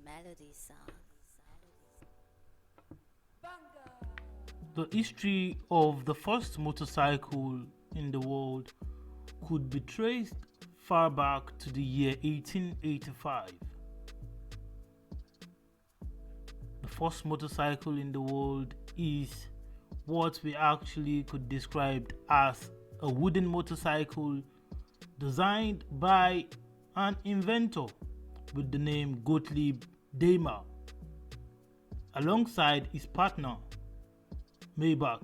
Melody song. The history of the first motorcycle in the world could be traced far back to the year 1885. The first motorcycle in the world is what we actually could describe as a wooden motorcycle designed by an inventor with the name Gottlieb Daimler alongside his partner Maybach.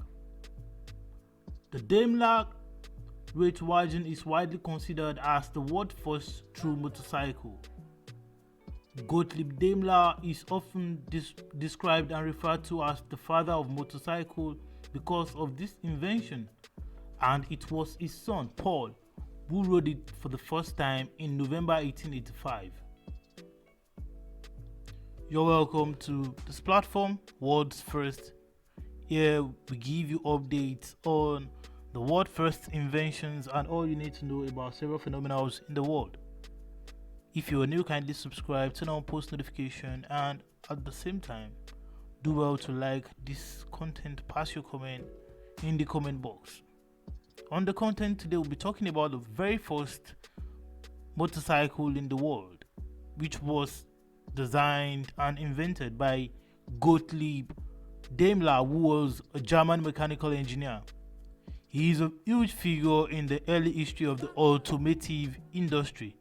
The Daimler Reitwagen is widely considered as the world's first true motorcycle. Gottlieb Daimler is often described and referred to as the father of motorcycle because of this invention, and it was his son Paul who rode it for the first time in November 1885. You're welcome to this platform, World's First. Here we give you updates on the world's first inventions and all you need to know about several phenomena in the world. If you are new, kindly subscribe, turn on post notification, and at the same time, do well to like this content, pass your comment in the comment box. On the content today, we'll be talking about the very first motorcycle in the world, which was designed and invented by Gottlieb Daimler, who was a German mechanical engineer. He is a huge figure in the early history of the automotive industry.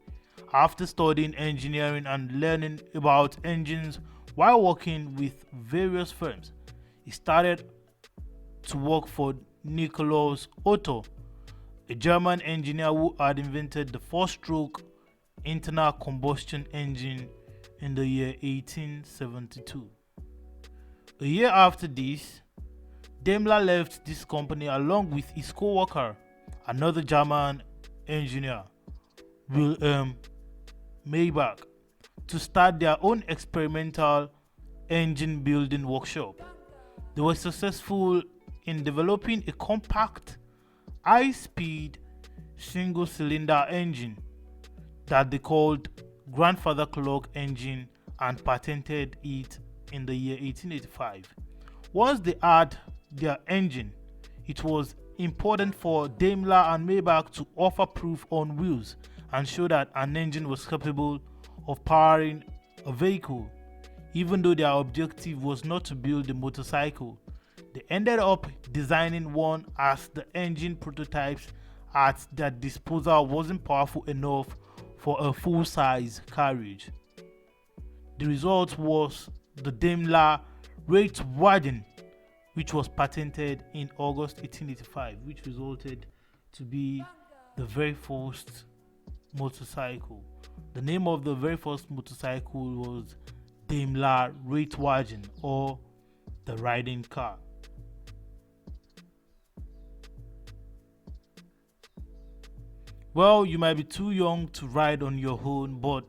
After studying engineering and learning about engines while working with various firms, he started to work for Nikolaus Otto, a German engineer who had invented the four-stroke internal combustion engine in the year 1872. A year after this, Daimler left this company along with his co-worker, another German engineer, Wilhelm Maybach, to start their own experimental engine building workshop. They were successful in developing a compact, high-speed, single-cylinder engine that they called grandfather clock engine and patented it in the year 1885. Once they had their engine, it was important for Daimler and Maybach to offer proof on wheels and show that an engine was capable of powering a vehicle. Even though their objective was not to build a motorcycle, they ended up designing one as the engine prototypes at their disposal wasn't powerful enough for a full-size carriage. The result was the Daimler Reitwagen, which was patented in August 1885, which resulted to be the very first motorcycle. The name of the very first motorcycle was Daimler Reitwagen, or the riding car. Well, you might be too young to ride on your own, but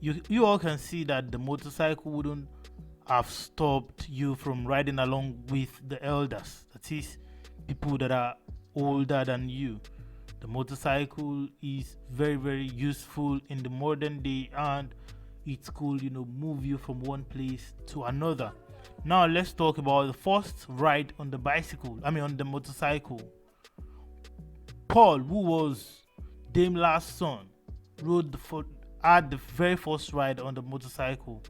you all can see that the motorcycle wouldn't have stopped you from riding along with the elders, that is, people that are older than you. The motorcycle is very, very useful in the modern day, and it could, move you from one place to another. Now let's talk about the first ride on the on the motorcycle. Paul, who was Daimler's son, had the very first ride on the motorcycle.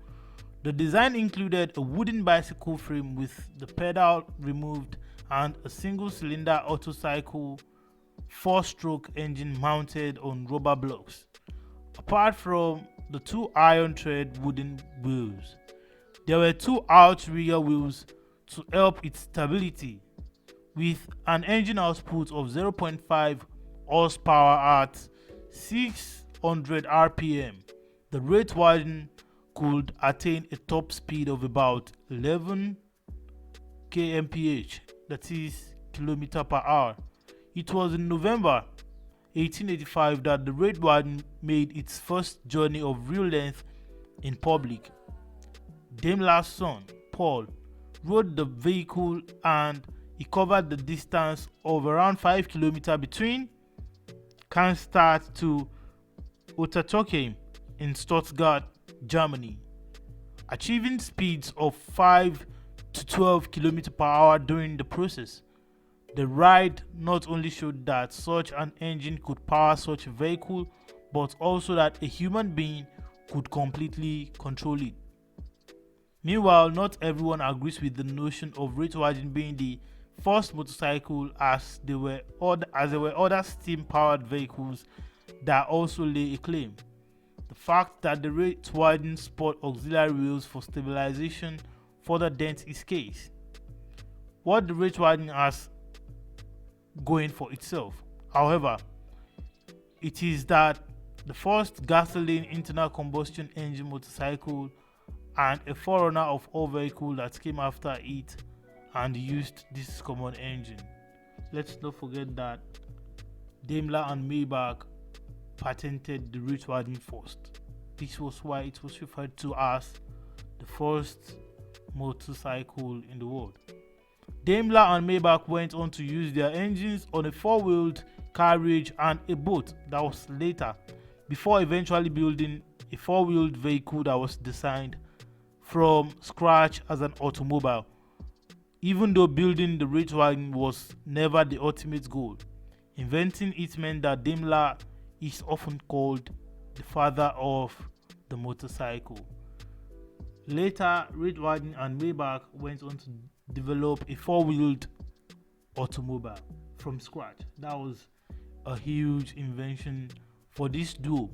The design included a wooden bicycle frame with the pedal removed and a single-cylinder autocycle four-stroke engine mounted on rubber blocks. Apart from the two iron-tread wooden wheels, there were two out-rear wheels to help its stability. With an engine output of 0.5 horsepower at 600 rpm, the Reitwagen could attain a top speed of about 11 kmph, that is kilometer per hour. It was in November 1885 that the Reitwagen made its first journey of real length in public. Daimler's son, Paul, rode the vehicle and he covered the distance of around 5 kilometers between Cannstatt to Untertürkheim in Stuttgart, Germany. achieving speeds of 5 to 12 km per hour during the process. The ride not only showed that such an engine could power such a vehicle, but also that a human being could completely control it. Meanwhile, not everyone agrees with the notion of Volkswagen being the first motorcycle, as there were other steam-powered vehicles that also lay a claim. The fact that the Volkswagen sport auxiliary wheels for stabilization further dents its case. What the Volkswagen has going for itself, however, it is that the first gasoline internal combustion engine motorcycle and a forerunner of all vehicles that came after it and used this common engine. Let's not forget that Daimler and Maybach patented the Volkswagen first. This was why it was referred to as the first motorcycle in the world. Daimler and Maybach went on to use their engines on a four-wheeled carriage and a boat that was later, before eventually building a four-wheeled vehicle that was designed from scratch as an automobile. Even though building the Volkswagen was never the ultimate goal, inventing it meant that Daimler is often called the father of the motorcycle. Later, Volkswagen and Maybach went on to develop a four-wheeled automobile from scratch. That was a huge invention for this duo.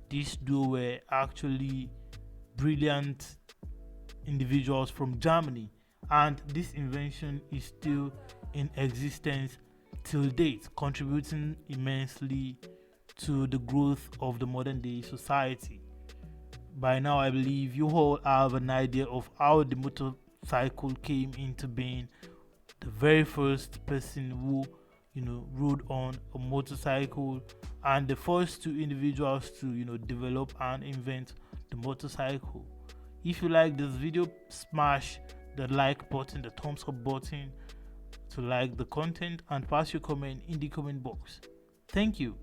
These duo were actually brilliant individuals from Germany, and this invention is still in existence till date, contributing immensely to the growth of the modern day society. By now, I believe you all have an idea of how the motorcycle came into being. The very first person who rode on a motorcycle, and the first two individuals to develop and invent the motorcycle. If you like this video, smash the like button, the thumbs up button to like the content, and pass your comment in the comment box. Thank you.